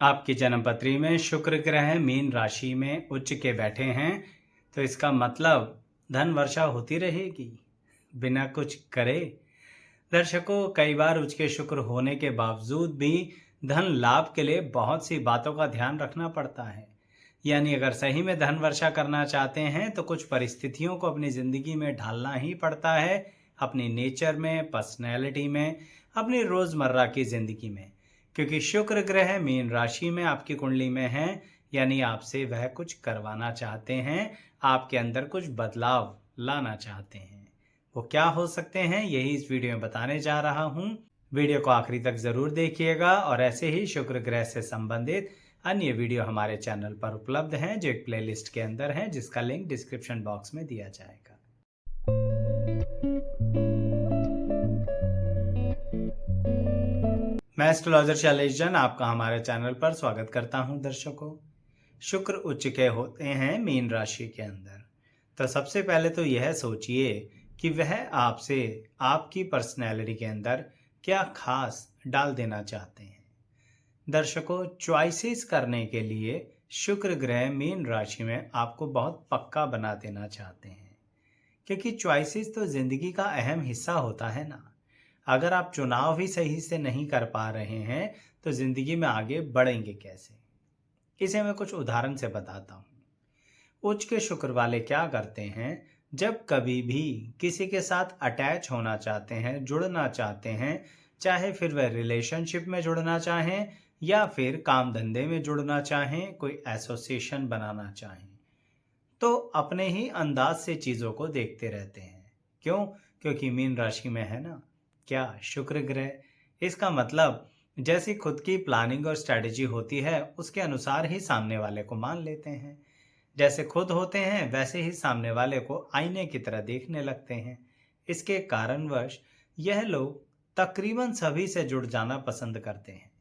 आपकी जन्मपत्री में शुक्र ग्रह मीन राशि में उच्च के बैठे हैं, तो इसका मतलब धन वर्षा होती रहेगी बिना कुछ करे। दर्शकों, कई बार उच्च के शुक्र होने के बावजूद भी धन लाभ के लिए बहुत सी बातों का ध्यान रखना पड़ता है। यानी अगर सही में धन वर्षा करना चाहते हैं तो कुछ परिस्थितियों को अपनी ज़िंदगी में ढालना ही पड़ता है, अपनी नेचर में, पर्सनैलिटी में, अपनी रोज़मर्रा की ज़िंदगी में। क्योंकि शुक्र ग्रह मीन राशि में आपकी कुंडली में है, यानी आपसे वह कुछ करवाना चाहते हैं, आपके अंदर कुछ बदलाव लाना चाहते हैं। वो क्या हो सकते हैं, यही इस वीडियो में बताने जा रहा हूँ। वीडियो को आखिरी तक ज़रूर देखिएगा और ऐसे ही शुक्र ग्रह से संबंधित अन्य वीडियो हमारे चैनल पर उपलब्ध हैं, जो एक प्लेलिस्ट के अंदर हैं, जिसका लिंक डिस्क्रिप्शन बॉक्स में दिया जाएगा। मैं एस्ट्रोलॉजर शैलेश जैन आपका हमारे चैनल पर स्वागत करता हूं। दर्शकों, शुक्र उच्च के होते हैं मीन राशि के अंदर, तो सबसे पहले तो यह सोचिए कि वह आपसे आपकी पर्सनैलिटी के अंदर क्या खास डाल देना चाहते हैं। दर्शकों, चॉइसेस करने के लिए शुक्र ग्रह मीन राशि में आपको बहुत पक्का बना देना चाहते हैं, क्योंकि चॉइसेस तो ज़िंदगी का अहम हिस्सा होता है ना। अगर आप चुनाव ही सही से नहीं कर पा रहे हैं तो ज़िंदगी में आगे बढ़ेंगे कैसे? इसे मैं कुछ उदाहरण से बताता हूँ। उच्च के शुक्र वाले क्या करते हैं, जब कभी भी किसी के साथ अटैच होना चाहते हैं, जुड़ना चाहते हैं, चाहे फिर वह रिलेशनशिप में जुड़ना चाहें या फिर काम धंधे में जुड़ना चाहें, कोई एसोसिएशन बनाना चाहें, तो अपने ही अंदाज से चीज़ों को देखते रहते हैं। क्यों? क्योंकि मीन राशि में है ना क्या शुक्र ग्रह। इसका मतलब जैसी खुद की प्लानिंग और स्ट्रैटेजी होती है, उसके अनुसार ही सामने वाले को मान लेते हैं। जैसे खुद होते हैं वैसे ही सामने वाले को आईने की तरह देखने लगते हैं। इसके कारणवश यह लोग तकरीबन सभी से जुड़ जाना पसंद करते हैं।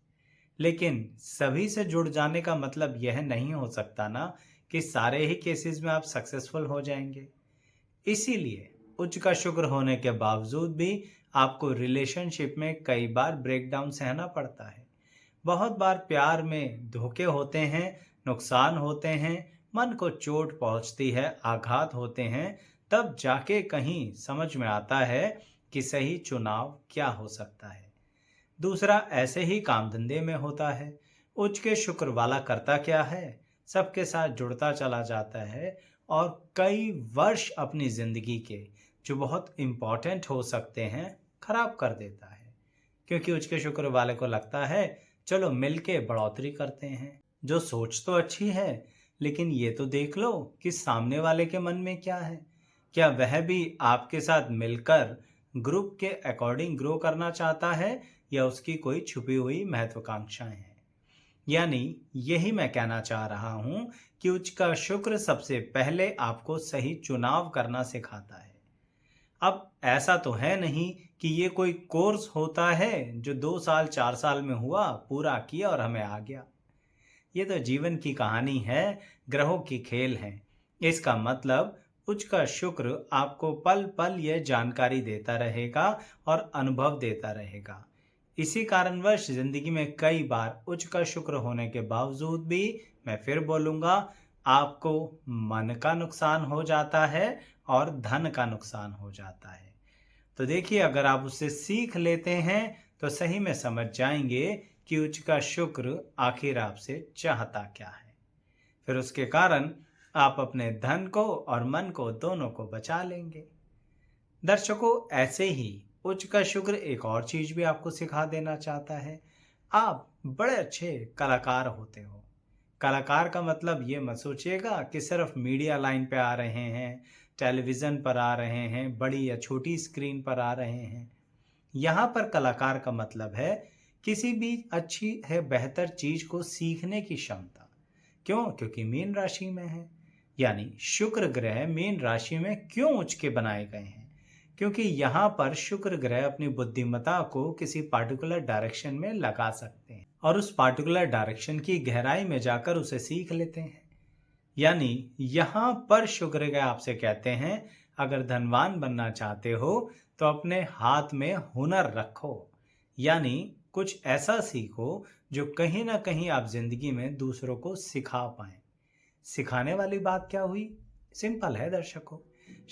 लेकिन सभी से जुड़ जाने का मतलब यह नहीं हो सकता ना कि सारे ही केसेस में आप सक्सेसफुल हो जाएंगे। इसीलिए उच्च का शुक्र होने के बावजूद भी आपको रिलेशनशिप में कई बार ब्रेकडाउन सहना पड़ता है। बहुत बार प्यार में धोखे होते हैं, नुकसान होते हैं, मन को चोट पहुंचती है, आघात होते हैं, तब जाके कहीं समझ में आता है कि सही चुनाव क्या हो सकता है। दूसरा, ऐसे ही काम धंधे में होता है। उच्च के शुक्र वाला करता क्या है, सबके साथ जुड़ता चला जाता है और कई वर्ष अपनी जिंदगी के जो बहुत इम्पोर्टेंट हो सकते हैं खराब कर देता है। क्योंकि उच्च के शुक्र वाले को लगता है चलो मिलके बढ़ोतरी करते हैं। जो सोच तो अच्छी है, लेकिन ये तो देख लो कि सामने वाले के मन में क्या है। क्या वह भी आपके साथ मिलकर ग्रुप के अकॉर्डिंग ग्रो करना चाहता है या उसकी कोई छुपी हुई महत्वाकांक्षाएं हैं? यानी यही मैं कहना चाह रहा हूं कि उच्च का शुक्र सबसे पहले आपको सही चुनाव करना सिखाता है। अब ऐसा तो है नहीं कि ये कोई कोर्स होता है जो 2 साल 4 साल में हुआ, पूरा किया और हमें आ गया। ये तो जीवन की कहानी है, ग्रहों की खेल है। इसका मतलब उच्च का शुक्र आपको पल पल यह जानकारी देता रहेगा और अनुभव देता रहेगा। इसी कारणवश जिंदगी में कई बार उच्च का शुक्र होने के बावजूद भी, मैं फिर बोलूँगा, आपको मन का नुकसान हो जाता है और धन का नुकसान हो जाता है। तो देखिए, अगर आप उससे सीख लेते हैं तो सही में समझ जाएंगे कि उच्च का शुक्र आखिर आपसे चाहता क्या है। फिर उसके कारण आप अपने धन को और मन को दोनों को बचा लेंगे। दर्शकों, ऐसे ही उच्च का शुक्र एक और चीज भी आपको सिखा देना चाहता है। आप बड़े अच्छे कलाकार होते हो। कलाकार का मतलब ये मत सोचिएगा कि सिर्फ मीडिया लाइन पे आ रहे हैं, टेलीविज़न पर आ रहे हैं, बड़ी या छोटी स्क्रीन पर आ रहे हैं। यहाँ पर कलाकार का मतलब है किसी भी अच्छी है बेहतर चीज को सीखने की क्षमता। क्यों? क्योंकि मीन राशि में है। यानी शुक्र ग्रह मीन राशि में क्यों उच्च के बनाए गए हैं? क्योंकि यहाँ पर शुक्र ग्रह अपनी बुद्धिमत्ता को किसी पार्टिकुलर डायरेक्शन में लगा सकते हैं और उस पार्टिकुलर डायरेक्शन की गहराई में जाकर उसे सीख लेते हैं। यानी यहाँ पर शुक्र ग्रह आपसे कहते हैं, अगर धनवान बनना चाहते हो तो अपने हाथ में हुनर रखो। यानी कुछ ऐसा सीखो जो कहीं ना कहीं आप जिंदगी में दूसरों को सिखा पाए। सिखाने वाली बात क्या हुई? सिंपल है दर्शकों,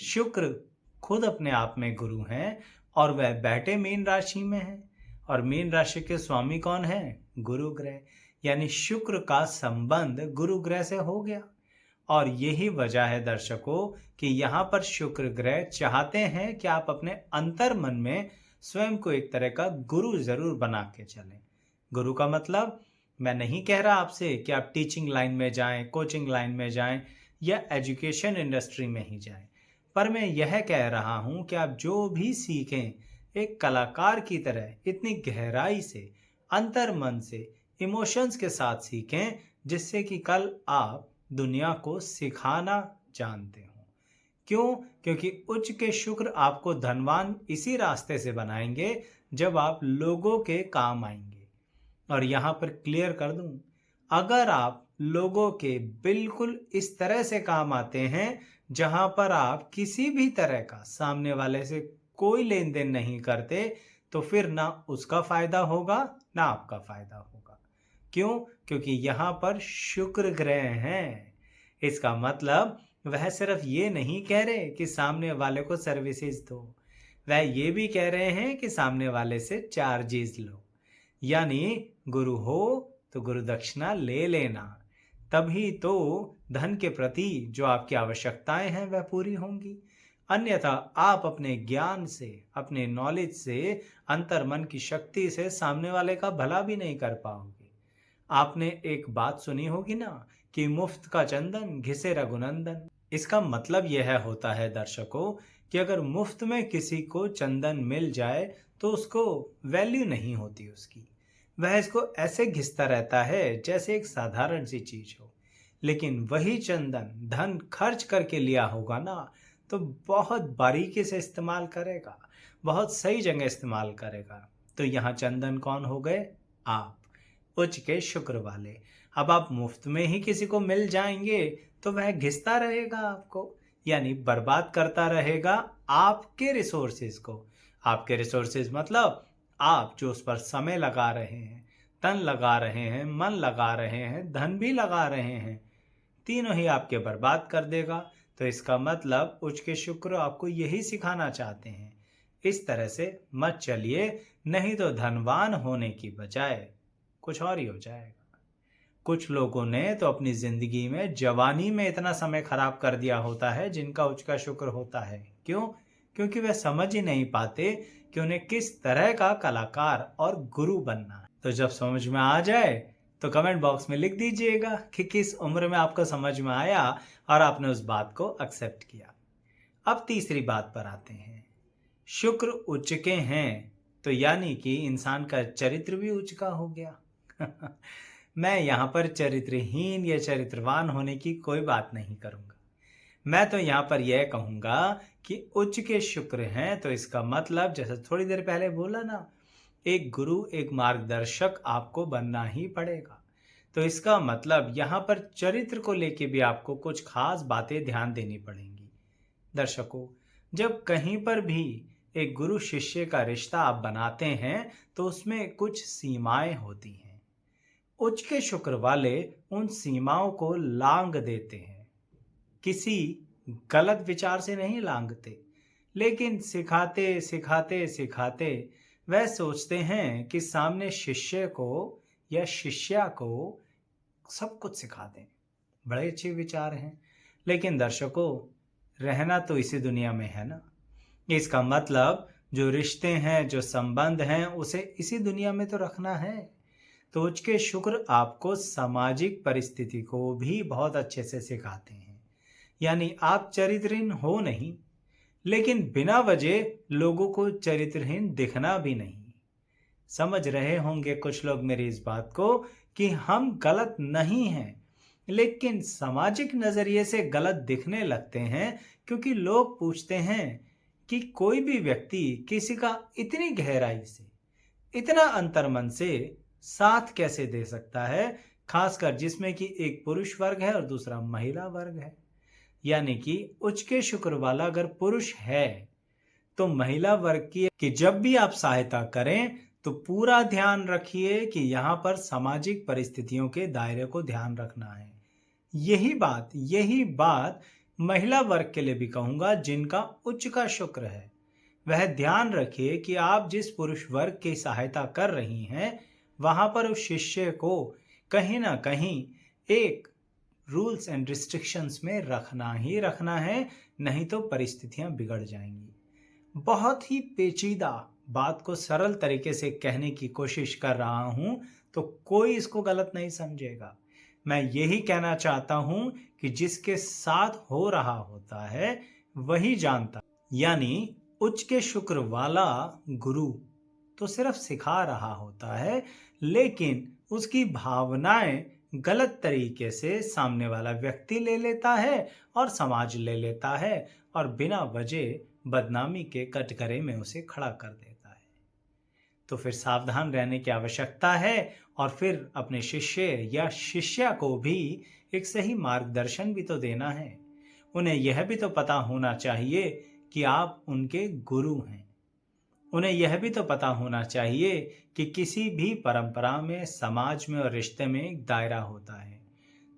शुक्र खुद अपने आप में गुरु हैं और वह बैठे मीन राशि में है। और मीन राशि के स्वामी कौन है? गुरु ग्रह। यानी शुक्र का संबंध गुरु ग्रह से हो गया। और यही वजह है दर्शकों कि यहाँ पर शुक्र ग्रह चाहते हैं कि आप अपने अंतर मन में स्वयं को एक तरह का गुरु जरूर बना के चलें। गुरु का मतलब, मैं नहीं कह रहा आपसे कि आप टीचिंग लाइन में जाएं, कोचिंग लाइन में जाएं या एजुकेशन इंडस्ट्री में ही जाएं, पर मैं यह कह रहा हूं कि आप जो भी सीखें एक कलाकार की तरह इतनी गहराई से, अंतर मन से, इमोशंस के साथ सीखें, जिससे कि कल आप दुनिया को सिखाना जानते हो। क्यों? क्योंकि उच्च के शुक्र आपको धनवान इसी रास्ते से बनाएंगे जब आप लोगों के काम आएंगे। और यहां पर क्लियर कर दूं, अगर आप लोगों के बिल्कुल इस तरह से काम आते हैं जहां पर आप किसी भी तरह का सामने वाले से कोई लेन देन नहीं करते, तो फिर ना उसका फायदा होगा ना आपका फायदा होगा। क्यों? क्योंकि यहाँ पर शुक्र ग्रह हैं। इसका मतलब वह सिर्फ ये नहीं कह रहे कि सामने वाले को सर्विसेज दो, वह ये भी कह रहे हैं कि सामने वाले से चार्जेस लो। यानी गुरु हो तो गुरु दक्षिणा ले लेना, तभी तो धन के प्रति जो आपकी आवश्यकताएं हैं वह पूरी होंगी। अन्यथा आप अपने ज्ञान से, अपने नॉलेज से, अंतर्मन की शक्ति से सामने वाले का भला भी नहीं कर पाओगे। आपने एक बात सुनी होगी ना कि मुफ्त का चंदन घिसे रघुनंदन। इसका मतलब यह होता है दर्शकों कि अगर मुफ्त में किसी को चंदन मिल जाए तो उसको वैल्यू नहीं होती उसकी, वह इसको ऐसे घिसता रहता है जैसे एक साधारण सी चीज हो। लेकिन वही चंदन धन खर्च करके लिया होगा ना, तो बहुत बारीकी से इस्तेमाल करेगा, बहुत सही जगह इस्तेमाल करेगा। तो यहाँ चंदन कौन हो गए? आप, उच्च के शुक्र वाले। अब आप मुफ्त में ही किसी को मिल जाएंगे तो वह घिसता रहेगा आपको, यानी बर्बाद करता रहेगा आपके रिसोर्सेज को। आपके रिसोर्सेज मतलब आप जो उस पर समय लगा रहे हैं, तन लगा रहे हैं, मन लगा रहे हैं, धन भी लगा रहे हैं, तीनों ही आपके बर्बाद कर देगा। तो इसका मतलब उच्च के शुक्र आपको यही सिखाना चाहते हैं, इस तरह से मत चलिए, नहीं तो धनवान होने की बजाय कुछ और ही हो जाएगा। कुछ लोगों ने तो अपनी जिंदगी में जवानी में इतना समय खराब कर दिया होता है जिनका उच्च का शुक्र होता है। क्यों? क्योंकि वे समझ ही नहीं पाते कि उन्हें किस तरह का कलाकार और गुरु बनना है। तो जब समझ में आ जाए तो कमेंट बॉक्स में लिख दीजिएगा कि किस उम्र में आपको समझ में आया और आपने उस बात को एक्सेप्ट किया। अब तीसरी बात पर आते हैं। शुक्र उच्च के हैं तो यानी कि इंसान का चरित्र भी उच्च का हो गया। मैं यहाँ पर चरित्रहीन या चरित्रवान होने की कोई बात नहीं करूँगा। मैं तो यहाँ पर यह कहूँगा कि उच्च के शुक्र हैं तो इसका मतलब, जैसे थोड़ी देर पहले बोला ना, एक गुरु, एक मार्गदर्शक आपको बनना ही पड़ेगा। तो इसका मतलब यहाँ पर चरित्र को लेके भी आपको कुछ खास बातें ध्यान देनी पड़ेंगी। दर्शकों, जब कहीं पर भी एक गुरु शिष्य का रिश्ता आप बनाते हैं तो उसमें कुछ सीमाएं होती हैं। उच्च के शुक्र वाले उन सीमाओं को लांघ देते हैं, किसी गलत विचार से नहीं लांघते, लेकिन सिखाते सिखाते सिखाते वह सोचते हैं कि सामने शिष्य को या शिष्या को सब कुछ सिखा दें। बड़े अच्छे विचार हैं, लेकिन दर्शकों, रहना तो इसी दुनिया में है ना। इसका मतलब जो रिश्ते हैं, जो संबंध हैं, उसे इसी दुनिया में तो रखना है। तो उच्च के शुक्र आपको सामाजिक परिस्थिति को भी बहुत अच्छे से सिखाते हैं। यानी आप चरित्रहीन हो नहीं, लेकिन बिना वजह लोगों को चरित्रहीन दिखना भी नहीं। समझ रहे होंगे कुछ लोग मेरी इस बात को कि हम गलत नहीं हैं, लेकिन सामाजिक नजरिए से गलत दिखने लगते हैं, क्योंकि लोग पूछते हैं कि कोई भी व्यक्ति किसी का इतनी गहराई से, इतना अंतर्मन से साथ कैसे दे सकता है, खासकर जिसमें कि एक पुरुष वर्ग है और दूसरा महिला वर्ग है। यानी कि उच्च के शुक्र वाला अगर पुरुष है तो महिला वर्ग की कि जब भी आप सहायता करें तो पूरा ध्यान रखिए कि यहाँ पर सामाजिक परिस्थितियों के दायरे को ध्यान रखना है। यही बात महिला वर्ग के लिए भी कहूंगा जिनका उच्च का शुक्र है। वह ध्यान रखिए कि आप जिस पुरुष वर्ग की सहायता कर रही हैं, वहां पर उस शिष्य को कहीं ना कहीं एक रूल्स एंड रिस्ट्रिक्शंस में रखना ही रखना है, नहीं तो परिस्थितियां बिगड़ जाएंगी। बहुत ही पेचीदा बात को सरल तरीके से कहने की कोशिश कर रहा हूं, तो कोई इसको गलत नहीं समझेगा। मैं यही कहना चाहता हूं कि जिसके साथ हो रहा होता है वही जानता, यानी उच्च के शुक्र वाला गुरु तो सिर्फ सिखा रहा होता है, लेकिन उसकी भावनाएं गलत तरीके से सामने वाला व्यक्ति ले लेता है और समाज ले लेता है और बिना वजह बदनामी के कटघरे में उसे खड़ा कर देता है। तो फिर सावधान रहने की आवश्यकता है और फिर अपने शिष्य या शिष्या को भी एक सही मार्गदर्शन भी तो देना है। उन्हें यह भी तो पता होना चाहिए कि आप उनके गुरु हैं। उन्हें यह भी तो पता होना चाहिए कि किसी भी परंपरा में, समाज में और रिश्ते में एक दायरा होता है।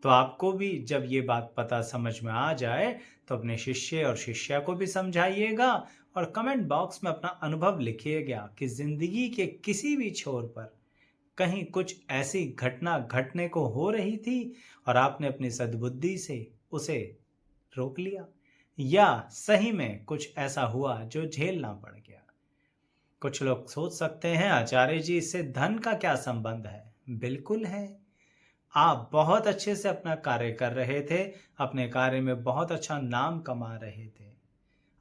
तो आपको भी जब ये बात पता समझ में आ जाए तो अपने शिष्य और शिष्या को भी समझाइएगा और कमेंट बॉक्स में अपना अनुभव लिखिएगा कि जिंदगी के किसी भी छोर पर कहीं कुछ ऐसी घटना घटने को हो रही थी और आपने अपनी सद्बुद्धि से उसे रोक लिया, या सही में कुछ ऐसा हुआ जो झेलना पड़ गया। कुछ लोग सोच सकते हैं आचार्य जी इससे धन का क्या संबंध है? बिल्कुल है। आप बहुत अच्छे से अपना कार्य कर रहे थे, अपने कार्य में बहुत अच्छा नाम कमा रहे थे।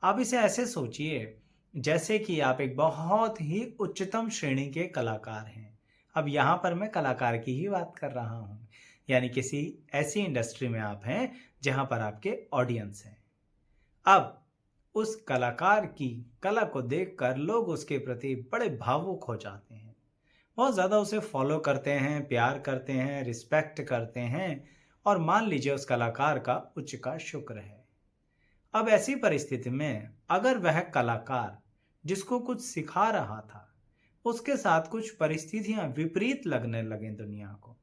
आप इसे ऐसे सोचिए जैसे कि आप एक बहुत ही उच्चतम श्रेणी के कलाकार हैं। अब यहाँ पर मैं कलाकार की ही बात कर रहा हूँ, यानी किसी ऐसी इंडस्ट्री में आप हैं जहाँ पर आपके ऑडियंस हैं। अब उस कलाकार की कला को देखकर लोग उसके प्रति बड़े भावुक हो जाते हैं, बहुत ज़्यादा उसे फॉलो करते हैं, प्यार करते हैं, रिस्पेक्ट करते हैं, और मान लीजिए उस कलाकार का उच्च का शुक्र है। अब ऐसी परिस्थिति में अगर वह कलाकार जिसको कुछ सिखा रहा था उसके साथ कुछ परिस्थितियां विपरीत लगने लगे दुनिया को,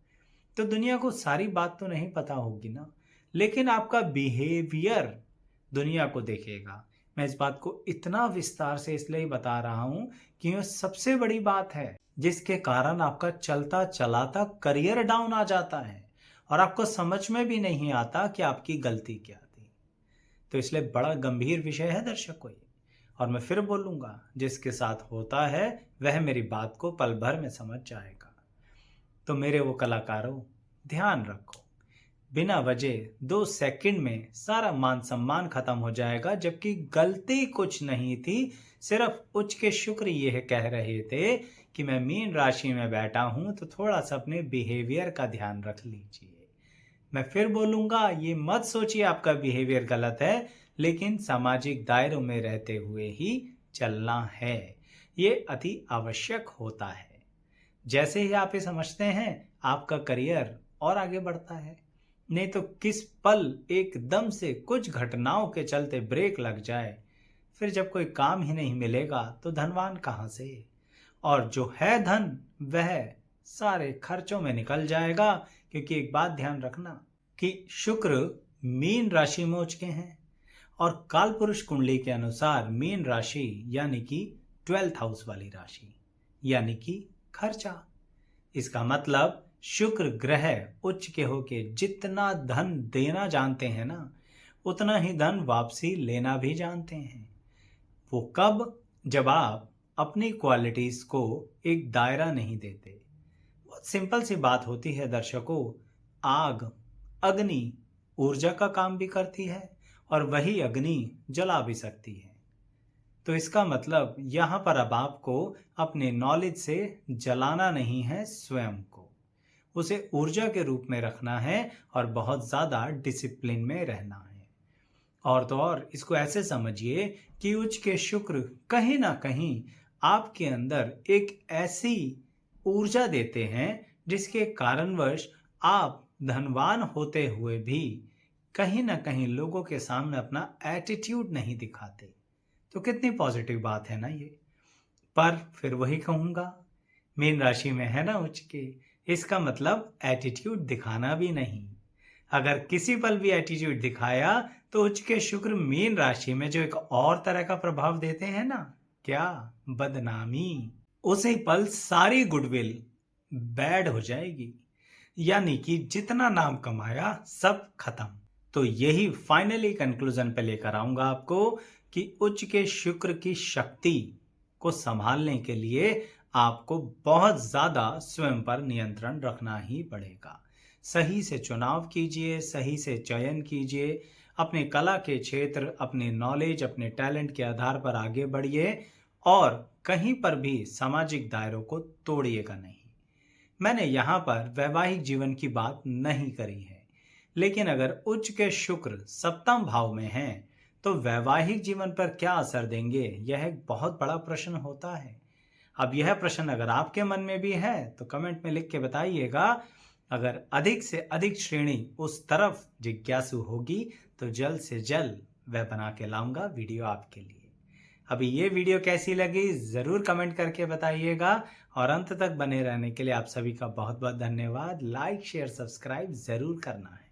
तो दुनिया को सारी बात तो नहीं पता होगी ना, लेकिन आपका बिहेवियर दुनिया को देखेगा। मैं इस बात को इतना विस्तार से इसलिए बता रहा हूं कि यह सबसे बड़ी बात है जिसके कारण आपका चलता चलाता करियर डाउन आ जाता है और आपको समझ में भी नहीं आता कि आपकी गलती क्या थी। तो इसलिए बड़ा गंभीर विषय है दर्शकों ये, और मैं फिर बोलूंगा जिसके साथ होता है वह मेरी बात को पल भर में समझ जाएगा। तो मेरे वो कलाकारों, ध्यान रखो, बिना वजह 2 सेकंड में सारा मान सम्मान खत्म हो जाएगा, जबकि गलती कुछ नहीं थी। सिर्फ उच्च के शुक्र यह कह रहे थे कि मैं मीन राशि में बैठा हूं, तो थोड़ा सा अपने बिहेवियर का ध्यान रख लीजिए। मैं फिर बोलूंगा, ये मत सोचिए आपका बिहेवियर गलत है, लेकिन सामाजिक दायरों में रहते हुए ही चलना है, ये अति आवश्यक होता है। जैसे ही आप ये समझते हैं आपका करियर और आगे बढ़ता है, नहीं तो किस पल एकदम से कुछ घटनाओं के चलते ब्रेक लग जाए, फिर जब कोई काम ही नहीं मिलेगा तो धनवान कहाँ से, और जो है धन वह सारे खर्चों में निकल जाएगा। क्योंकि एक बात ध्यान रखना कि शुक्र मीन राशि में उच्च के हैं और कालपुरुष कुंडली के अनुसार मीन राशि यानी कि 12th हाउस वाली राशि, यानी कि खर्चा। इसका मतलब शुक्र ग्रह उच्च के होके जितना धन देना जानते हैं ना, उतना ही धन वापसी लेना भी जानते हैं। वो कब? जब आप अपनी क्वालिटीज को एक दायरा नहीं देते। बहुत सिंपल सी बात होती है दर्शकों, आग, अग्नि ऊर्जा का काम भी करती है और वही अग्नि जला भी सकती है। तो इसका मतलब यहाँ पर अब आपको अपने नॉलेज से जलाना नहीं है, स्वयं को उसे ऊर्जा के रूप में रखना है और बहुत ज़्यादा डिसिप्लिन में रहना है। और तो और इसको ऐसे समझिए कि उच्च के शुक्र कहीं ना कहीं आपके अंदर एक ऐसी ऊर्जा देते हैं जिसके कारणवश आप धनवान होते हुए भी कहीं ना कहीं लोगों के सामने अपना एटीट्यूड नहीं दिखाते। तो कितनी पॉजिटिव बात है ना ये। पर फिर वही कहूँगा मीन राशि में है ना उच्च के, इसका मतलब एटीट्यूड दिखाना भी नहीं। अगर किसी पल भी एटीट्यूड दिखाया तो उच्च के शुक्र मीन राशि में जो एक और तरह का प्रभाव देते हैं ना, क्या, बदनामी। उसी पल सारी गुडविल बैड हो जाएगी, यानी कि जितना नाम कमाया सब खत्म। तो यही फाइनली कंक्लूजन पे लेकर आऊंगा आपको कि उच्च के शुक्र की शक्ति को संभालने के लिए आपको बहुत ज्यादा स्वयं पर नियंत्रण रखना ही पड़ेगा। सही से चुनाव कीजिए, सही से चयन कीजिए, अपने कला के क्षेत्र, अपने नॉलेज, अपने टैलेंट के आधार पर आगे बढ़िए और कहीं पर भी सामाजिक दायरों को तोड़िएगा नहीं। मैंने यहाँ पर वैवाहिक जीवन की बात नहीं करी है, लेकिन अगर उच्च के शुक्र सप्तम भाव में हैं तो वैवाहिक जीवन पर क्या असर देंगे, यह एक बहुत बड़ा प्रश्न होता है। अब यह प्रश्न अगर आपके मन में भी है तो कमेंट में लिख के बताइएगा। अगर अधिक से अधिक श्रेणी उस तरफ जिज्ञासु होगी तो जल्द से जल्द वह बना के लाऊंगा वीडियो आपके लिए। अभी ये वीडियो कैसी लगी ज़रूर कमेंट करके बताइएगा और अंत तक बने रहने के लिए आप सभी का बहुत बहुत धन्यवाद। लाइक शेयर सब्सक्राइब ज़रूर करना है।